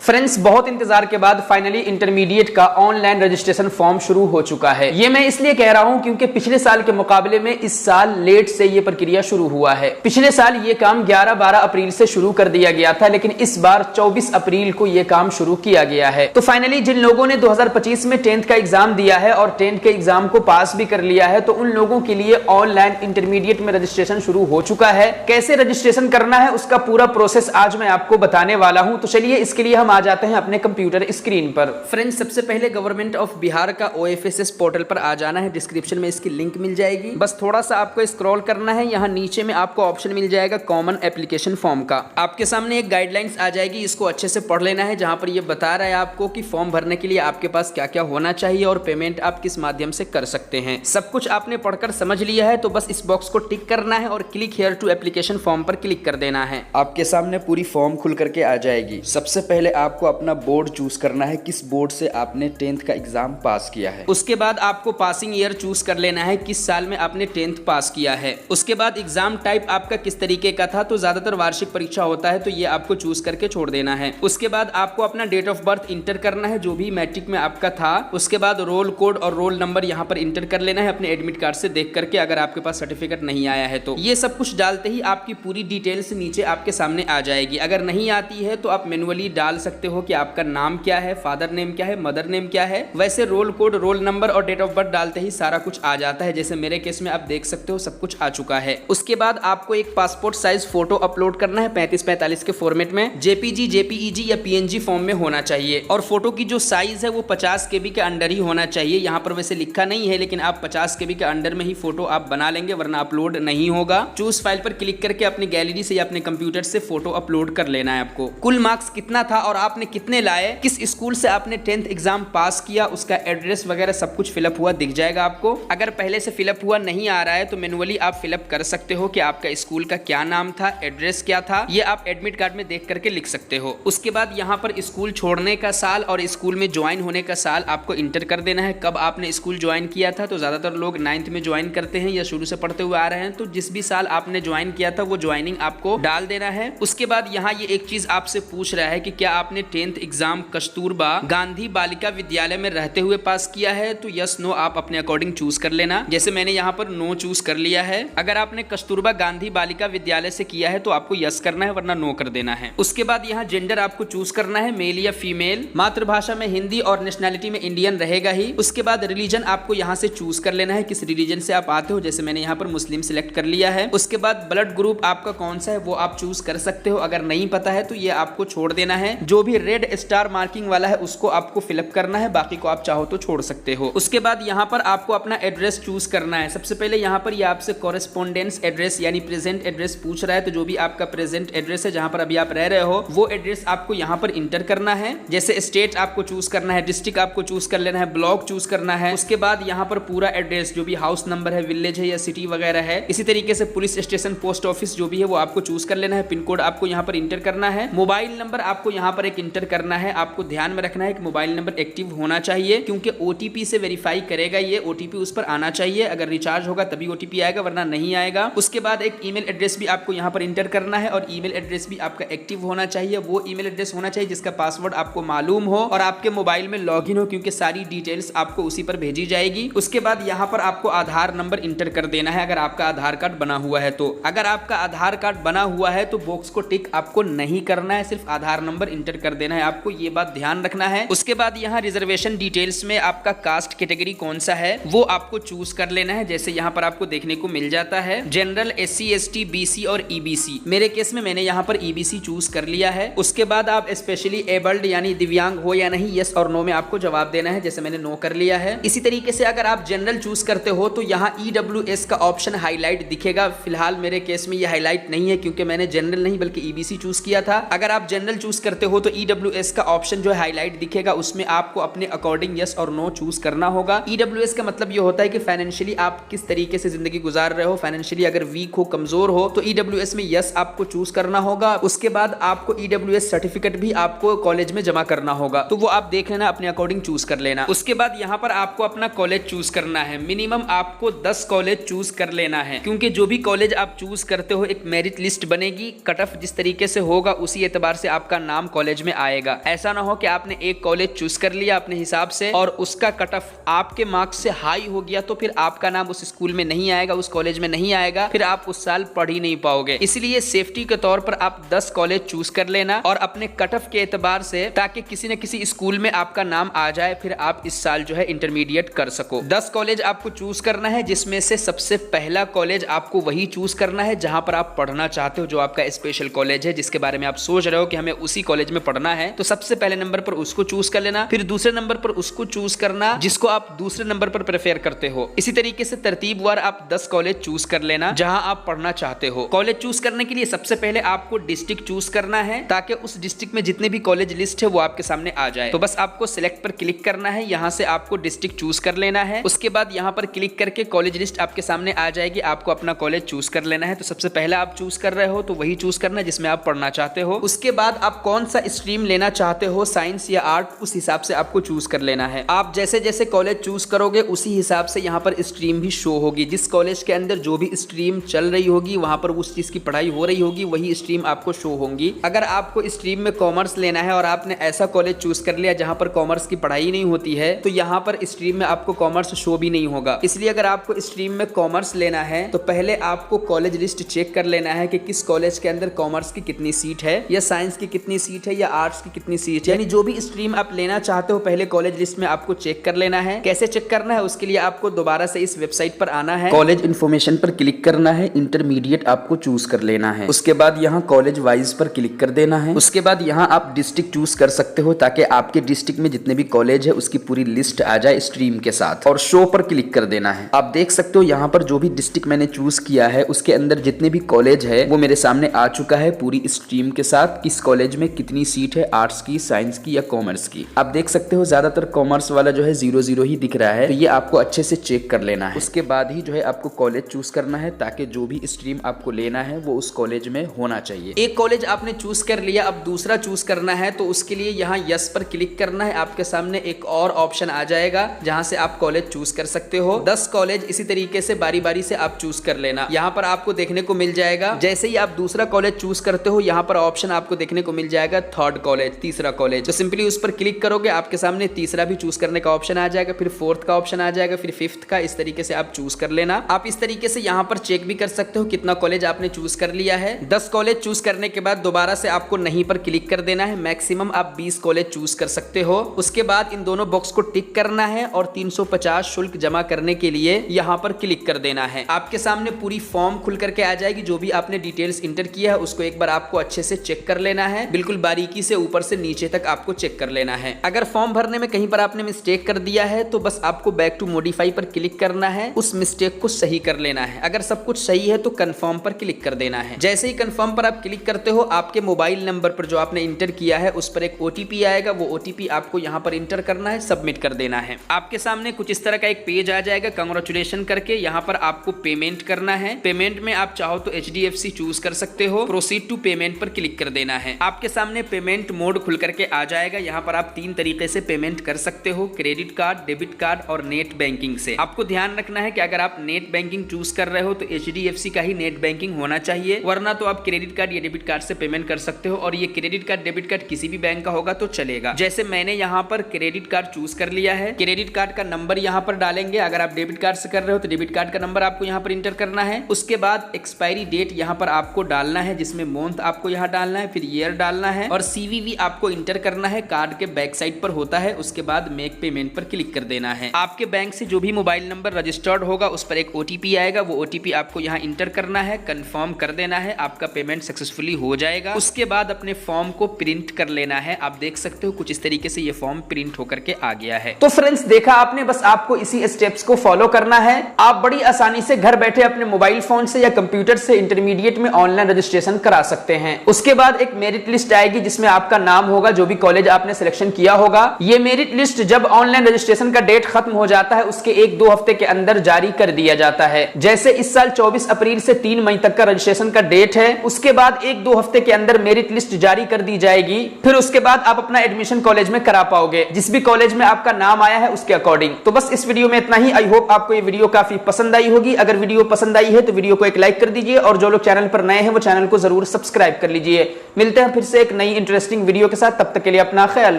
Friends, बहुत इंतजार के बाद फाइनली इंटरमीडिएट का ऑनलाइन रजिस्ट्रेशन फॉर्म शुरू हो चुका है। ये मैं इसलिए कह रहा हूं क्योंकि पिछले साल के मुकाबले में इस साल लेट से ये प्रक्रिया शुरू हुआ है। पिछले साल ये काम 11-12 अप्रैल से शुरू कर दिया गया था, लेकिन इस बार 24 अप्रैल को ये काम शुरू किया गया है। तो फाइनली जिन लोगों ने 2025 में 10th का एग्जाम दिया है और 10th के एग्जाम को पास भी कर लिया है, तो उन लोगों के लिए ऑनलाइन इंटरमीडिएट में रजिस्ट्रेशन शुरू हो चुका है। कैसे रजिस्ट्रेशन करना है उसका पूरा प्रोसेस आज मैं आपको बताने वाला हूं। तो चलिए इसके लिए हम आ जाते हैं अपने कंप्यूटर स्क्रीन पर। फ्रेंड्स, सबसे पहले गवर्नमेंट ऑफ बिहार का OFSS पोर्टल पर आ जाना है। डिस्क्रिप्शन में इसकी लिंक मिल जाएगी। बस थोड़ा सा आपको स्क्रॉल करना है। यहाँ नीचे में आपको ऑप्शन मिल जाएगा कॉमन एप्लीकेशन फॉर्म का। आपके सामने एक गाइडलाइंस आ जाएगी, इसको अच्छे से पढ़ लेना है, जहां पर ये बता रहा है आपको कि फॉर्म भरने के लिए आपके पास क्या क्या होना चाहिए और पेमेंट आप किस माध्यम से कर सकते हैं। सब कुछ आपने पढ़कर समझ लिया है, तो बस इस बॉक्स को टिक करना है और click here to application form पर क्लिक कर देना है। आपके सामने पूरी फॉर्म खुल करके आ जाएगी। सबसे पहले आपको अपना बोर्ड चूज करना है, किस बोर्ड से आपने 10th का एग्जाम पास किया है। उसके बाद आपको पासिंग ईयर चूज कर लेना है, किस साल में आपने 10th पास किया है। उसके बाद एग्जाम टाइप आपका किस तरीके का था, तो ज्यादातर वार्षिक परीक्षा होता है, तो ये आपको चूज करके छोड़ देना है। उसके बाद आपको अपना डेट ऑफ बर्थ इंटर करना है, जो भी मैट्रिक में आपका था। उसके बाद रोल कोड और रोल नंबर यहाँ पर इंटर कर लेना है अपने एडमिट कार्ड से देख करके, अगर आपके पास सर्टिफिकेट नहीं आया है तो। ये सब कुछ डालते ही आपकी पूरी डिटेल्स नीचे आपके सामने आ जाएगी। अगर नहीं आती है तो आप मैनुअली डाल सकते हो कि आपका नाम क्या है, फादर नेम क्या है, मदर नेम क्या है। वैसे रोल कोड, रोल नंबर और डेट ऑफ बर्थ डालते ही सारा कुछ आ जाता है। जैसे मेरे केस में आप देख सकते हो सब कुछ आ चुका है। उसके बाद आपको एक पासपोर्ट साइज फोटो अपलोड करना है 35x45 के फॉर्मेट में। JPG, JPEG या PNG फॉर्म में होना चाहिए। और फोटो की जो साइज है वो 50 KB के अंडर ही होना चाहिए। यहाँ पर वैसे लिखा नहीं है, लेकिन आप 50 KB के अंडर में ही फोटो आप बना लेंगे, वरना अपलोड नहीं होगा। चूज फाइल पर क्लिक करके अपनी गैलरी से या अपने कंप्यूटर से फोटो अपलोड कर लेना है आपको। कुल मार्क्स कितना था और आपने कितने लाए, किस स्कूल से आपने 10th एग्जाम पास किया, उसका एड्रेस वगैरह सब कुछ फिलअप हुआ दिख जाएगा आपको। अगर पहले से फिलअप हुआ नहीं आ रहा है तो मैनुअली आप फिलअप कर सकते हो कि आपका स्कूल का क्या नाम था, एड्रेस क्या था। ये आप एडमिट कार्ड में देख करके लिख सकते हो। उसके बाद यहाँ पर स्कूल छोड़ने का साल और स्कूल में ज्वाइन होने का साल आपको इंटर कर देना है। कब आपने स्कूल ज्वाइन किया था, तो ज्यादातर लोग 9th में ज्वाइन करते हैं या शुरू से पढ़ते हुए आ रहे हैं, तो जिस भी साल आपने ज्वाइन किया था वो ज्वाइनिंग आपको डाल देना है। उसके बाद यहाँ ये एक चीज आपसे पूछ रहा है कि क्या आपने 10th एग्जाम कस्तूरबा गांधी बालिका विद्यालय में रहते हुए पास किया है, तो यस नो आप अपने अकॉर्डिंग चूज कर लेना। जैसे मैंने यहाँ पर नो चूज कर लिया है। अगर आपने कस्तूरबा गांधी बालिका विद्यालय से किया है तो आपको यस करना है, वरना नो कर देना है। उसके बाद यहाँ जेंडर आपको चूज करना है, मेल या फीमेल। मातृभाषा में हिंदी और नेशनैलिटी में इंडियन रहेगा ही। उसके बाद रिलीजन आपको यहाँ से चूज कर लेना है, किस रिलीजन से आप आते हो। जैसे मैंने यहाँ पर मुस्लिम सिलेक्ट कर लिया है। उसके बाद ब्लड ग्रुप आपका कौन सा है वो आप चूज कर सकते हो। अगर नहीं पता है तो ये आपको छोड़ देना है। जो भी रेड स्टार मार्किंग वाला है उसको आपको फिलअप करना है, बाकी को आप चाहो तो छोड़ सकते हो। उसके बाद यहाँ पर आपको अपना एड्रेस चूज करना है। सबसे पहले यहाँ पर ये आपसे कॉरेस्पोंडेंस एड्रेस यानी प्रेजेंट एड्रेस पूछ रहा है, तो जो भी आपका प्रेजेंट एड्रेस है जहाँ पर अभी आप रह रहे हो वो एड्रेस आपको यहाँ पर इंटर करना है। जैसे स्टेट आपको चूज करना है, डिस्ट्रिक्ट आपको चूज कर लेना है, ब्लॉक चूज करना है। उसके बाद यहाँ पर पूरा एड्रेस जो भी हाउस नंबर है, विलेज है या सिटी वगैरह है। इसी तरीके से पुलिस स्टेशन, पोस्ट ऑफिस जो भी है वो आपको चूज कर लेना है। पिन कोड आपको यहाँ पर इंटर करना है। मोबाइल नंबर आपको यहाँ पर एक इंटर करना है। आपको ध्यान में रखना है कि मोबाइल नंबर एक्टिव होना चाहिए, क्योंकि OTP से वेरीफाई करेगा ये। OTP उस पर आना चाहिए, अगर रिचार्ज होगा तभी OTP आएगा, वरना नहीं आएगा। उसके बाद एक ईमेल एड्रेस भी आपको यहाँ पर इंटर करना है और ईमेल एड्रेस भी आपका एक्टिव होना चाहिए। वो ईमेल एड्रेस होना चाहिए जिसका पासवर्ड आपको मालूम हो और आपके मोबाइल में लॉगिन हो, क्योंकि सारी डिटेल्स आपको उसी पर भेजी जाएगी। उसके बाद यहाँ पर आपको आधार नंबर इंटर कर देना है, अगर आपका आधार कार्ड बना हुआ है तो। अगर आपका आधार कार्ड बना हुआ है तो बॉक्स को टिक आपको नहीं करना है, सिर्फ आधार नंबर इंटर कर देना है आपको, ये बात ध्यान रखना है। उसके बाद यहाँ रिजर्वेशन डिटेल्स में आपका कास्ट कैटेगरी कौन सा है वो आपको चूज कर लेना है। जैसे यहाँ पर आपको देखने को मिल जाता है जनरल, SC ST BC और EBC। मेरे केस में मैंने यहाँ पर EBC चूज कर लिया है। उसके बाद आप स्पेशली एबल्ड यानी दिव्यांग हो या नहीं, यस और नो में आपको जवाब देना है। जैसे मैंने नो कर लिया है। इसी तरीके से अगर आप जनरल चूज करते हो तो यहाँ EWS का ऑप्शन हाईलाइट दिखेगा। फिलहाल मेरे केस में ये हाईलाइट नहीं है, क्योंकि मैंने जनरल नहीं बल्कि EBC चूज किया था। अगर आप जनरल चूज करते हो तो EWS का ऑप्शन जो है हाईलाइट दिखेगा, उसमें आपको अपने अकॉर्डिंग यस और नो चूज करना होगा। EWS का मतलब ये होता है कि फाइनेंशियली आप किस तरीके से जिंदगी गुजार रहे हो। फाइनेंशियली अगर वीक हो, कमजोर हो, तो EWS में यस आपको चूज करना होगा। उसके बाद आपको EWS सर्टिफिकेट भी आपको कॉलेज में जमा करना होगा, तो वो आप देख लेना, अपने अकॉर्डिंग चूज कर लेना। उसके बाद यहाँ पर आपको अपना कॉलेज चूज करना है। मिनिमम आपको 10 कॉलेज चूज कर लेना है, क्योंकि जो भी कॉलेज आप चूज करते हो एक मेरिट लिस्ट बनेगी। कट ऑफ जिस तरीके से होगा उसी एतबार से आपका नाम कॉलेज कॉलेज में आएगा। ऐसा ना हो कि आपने एक कॉलेज चूज कर लिया अपने हिसाब से और उसका कट ऑफ आपके मार्क्स से हाई हो गया तो फिर आपका नाम उस स्कूल में नहीं आएगा, उस कॉलेज में नहीं आएगा, फिर आप उस साल पढ़ ही नहीं पाओगे। इसलिए सेफ्टी के तौर पर आप 10 कॉलेज चूज कर लेना और अपने कट ऑफ के एतबार से, ताकि किसी न किसी स्कूल में आपका नाम आ जाए, फिर आप इस साल जो है इंटरमीडिएट कर सको। 10 कॉलेज आपको चूज करना है, जिसमें से सबसे पहला कॉलेज आपको वही चूज करना है जहां पर आप पढ़ना चाहते हो, जो आपका स्पेशल कॉलेज है, जिसके बारे में आप सोच रहे हो कि हमें उसी कॉलेज में पढ़ना है। तो सबसे पहले नंबर पर उसको चूज कर लेना, फिर दूसरे नंबर पर उसको चूज करना जिसको आप दूसरे नंबर पर प्रेफर करते हो। इसी तरीके से तरतीबवार आप 10 कॉलेज चूज कर लेना जहां आप पढ़ना चाहते हो। कॉलेज चूज करने के लिए सबसे पहले आपको डिस्ट्रिक्ट चूज करना है, ताकि उस डिस्ट्रिक्ट में जितने भी कॉलेज लिस्ट है वो आपके सामने आ जाए। तो बस आपको सिलेक्ट पर क्लिक करना है, यहाँ से आपको डिस्ट्रिक्ट चूज कर लेना है। उसके बाद यहाँ पर क्लिक करके कॉलेज लिस्ट आपके सामने आ जाएगी, आपको अपना कॉलेज चूज कर लेना है। तो सबसे पहले आप चूज कर रहे हो तो वही चूज करना है जिसमें आप पढ़ना चाहते हो। उसके बाद आप कौन सा स्ट्रीम लेना चाहते हो, साइंस या आर्ट, उस हिसाब से आपको चूज कर लेना है। आप जैसे जैसे कॉलेज चूज करोगे उसी हिसाब से यहाँ पर स्ट्रीम भी शो होगी। जिस कॉलेज के अंदर जो भी स्ट्रीम चल रही होगी, वहां पर उस चीज की पढ़ाई हो रही होगी, वही स्ट्रीम आपको शो होंगी। अगर आपको स्ट्रीम में कॉमर्स लेना है और आपने ऐसा कॉलेज चूज कर लिया जहां पर कॉमर्स की पढ़ाई नहीं होती है, तो यहाँ पर स्ट्रीम में आपको कॉमर्स शो भी नहीं होगा। इसलिए अगर आपको स्ट्रीम में कॉमर्स लेना है तो पहले आपको कॉलेज लिस्ट चेक कर लेना है कि किस कॉलेज के अंदर कॉमर्स की कितनी सीट है, या साइंस की कितनी सीट है, या आर्ट्स की कितनी सीट है। यानी जो भी स्ट्रीम आप लेना चाहते हो पहले कॉलेज लिस्ट में आपको चेक कर लेना है। कैसे चेक करना है, उसके लिए आपको दोबारा से इस वेबसाइट पर आना है, कॉलेज इन्फॉर्मेशन पर क्लिक करना है, इंटरमीडिएट आपको चूज कर लेना है। उसके बाद यहाँ कॉलेज वाइज पर क्लिक कर देना है। उसके बाद यहाँ आप डिस्ट्रिक्ट चूज कर सकते हो, ताकि आपके डिस्ट्रिक्ट में जितने भी कॉलेज है उसकी पूरी लिस्ट आ जाए स्ट्रीम के साथ, और शो पर क्लिक कर देना है। आप देख सकते हो यहाँ पर जो भी डिस्ट्रिक्ट मैंने चूज किया है उसके अंदर जितने भी कॉलेज है वो मेरे सामने आ चुका है पूरी स्ट्रीम के साथ, किस कॉलेज में कितनी सीट है, आर्ट्स की, साइंस की या कॉमर्स की। आप देख सकते हो ज्यादातर कॉमर्स वाला जो है 0-0 ही दिख रहा है, तो ये आपको अच्छे से चेक कर लेना है। उसके बाद ही जो है आपको कॉलेज चूज करना है, ताकि जो भी स्ट्रीम आपको लेना है वो उस कॉलेज में होना चाहिए। एक कॉलेज आपने चूज कर लिया, अब दूसरा चूज करना है, तो उसके लिए यहाँ यस पर क्लिक करना है। आपके सामने एक और ऑप्शन आ जाएगा जहां से आप कॉलेज चूज कर सकते हो। 10 कॉलेज इसी तरीके से बारी बारी से आप चूज कर लेना। यहाँ पर आपको देखने को मिल जाएगा, जैसे ही आप दूसरा कॉलेज चूज करते हो यहाँ पर ऑप्शन आपको देखने को मिल जाएगा थर्ड कॉलेज, तीसरा कॉलेज। तो सिंपली उस पर क्लिक करोगे, आपके सामने तीसरा भी चूज करने का ऑप्शन आ जाएगा, फिर फोर्थ का ऑप्शन आ जाएगा, फिर फिफ्थ का। इस तरीके से आप चूज कर लेना। आप इस तरीके से यहाँ पर चेक भी कर सकते हो कितना कॉलेज आपने चूज कर लिया है। 10 कॉलेज चूज करने के बाद दोबारा से आपको नहीं पर क्लिक कर देना है। मैक्सिमम आप 20 कॉलेज चूज कर सकते हो। उसके बाद इन दोनों बॉक्स को टिक करना है और 350 शुल्क जमा करने के लिए यहाँ पर क्लिक कर देना है। आपके सामने पूरी फॉर्म खुल करके आ जाएगी। जो भी आपने डिटेल्स इंटर किया है उसको एक बार आपको अच्छे से चेक कर लेना है, बिल्कुल बारीकी से ऊपर से नीचे तक आपको चेक कर लेना है। अगर फॉर्म भरने में कहीं पर आपने मिस्टेक कर दिया है तो बस आपको बैक टू मॉडिफाई पर क्लिक करना है, उस मिस्टेक को सही कर लेना है। अगर सब कुछ सही है तो कंफर्म पर क्लिक कर देना है। जैसे ही कंफर्म पर आप क्लिक करते हो, आपके मोबाइल नंबर पर जो आपने इंटर किया है उस पर एक OTP आएगा। वो OTP आपको यहाँ पर इंटर करना है, सबमिट कर देना है। आपके सामने कुछ इस तरह का एक पेज आ जाएगा, कांग्रेचुलेशन करके। यहाँ पर आपको पेमेंट करना है। पेमेंट में आप चाहो तो HDFC चूज कर सकते हो। प्रोसीड टू पेमेंट पर क्लिक कर देना है। आपके सामने पेमेंट मोड खुल करके आ जाएगा। यहाँ पर आप 3 तरीके से पेमेंट कर सकते हो, क्रेडिट कार्ड, डेबिट कार्ड और नेट बैंकिंग से। आपको ध्यान रखना है कि अगर आप नेट बैंकिंग चूज कर रहे हो तो HDFC का ही नेट बैंकिंग होना चाहिए, वरना तो आप क्रेडिट कार्ड या डेबिट कार्ड से पेमेंट कर सकते हो। और ये क्रेडिट कार्ड, डेबिट कार्ड किसी भी बैंक का होगा तो चलेगा। जैसे मैंने यहाँ पर क्रेडिट कार्ड चूज कर लिया है। क्रेडिट कार्ड का नंबर यहाँ पर डालेंगे। अगर आप डेबिट कार्ड से कर रहे हो तो डेबिट कार्ड का नंबर आपको यहाँ पर इंटर करना है। उसके बाद एक्सपायरी डेट यहाँ पर आपको डालना है, जिसमें मंथ आपको यहाँ डालना है, फिर ईयर डालना है और CVV आपको इंटर करना है। कार्ड के बैक साइड पर होता है। उसके बाद मेक पेमेंट पर क्लिक कर देना है। आपके बैंक से जो भी मोबाइल नंबर रजिस्टर्ड होगा उस पर एक OTP आएगा। वो OTP आपको यहाँ इंटर करना है, कंफर्म कर देना है। आपका पेमेंट सक्सेसफुली हो जाएगा। उसके बाद अपने फॉर्म को प्रिंट कर लेना है। आप देख सकते हो कुछ इस तरीके से ये फॉर्म प्रिंट होकर के आ गया है। तो फ्रेंड्स, देखा आपने, बस आपको इसी स्टेप्स को फॉलो करना है। आप बड़ी आसानी से घर बैठे अपने मोबाइल फोन से या कंप्यूटर से इंटरमीडिएट में ऑनलाइन रजिस्ट्रेशन करा सकते हैं। उसके बाद एक मेरिट लिस्ट आएगी जिसमें आपका नाम होगा, जो भी कॉलेज आपने सिलेक्शन किया होगा। ये मेरिट लिस्ट जब ऑनलाइन रजिस्ट्रेशन का डेट खत्म हो जाता है उसके 1-2 हफ्ते के अंदर जारी कर दिया जाता है। जैसे इस साल 24 अप्रैल से 3 मई तक का रजिस्ट्रेशन का डेट है। उसके बाद 1-2 हफ्ते के अंदर मेरिट लिस्ट जारी कर दी जाएगी। फिर उसके बाद आप अपना एडमिशन कॉलेज में करा पाओगे, जिस भी कॉलेज में आपका नाम आया है उसके अकॉर्डिंग। तो बस इस वीडियो में इतना ही। आई होप आपको ये वीडियो काफी पसंद आई होगी। अगर वीडियो पसंद आई है तो वीडियो को एक लाइक कर दीजिए और जो लोग चैनल पर नए हैं वो चैनल को जरूर सब्सक्राइब कर लीजिए। मिलते हैं फिर से एक नई इंटरेस्टिंग वीडियो के साथ। तब तक के लिए अपना ख्याल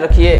रखिए।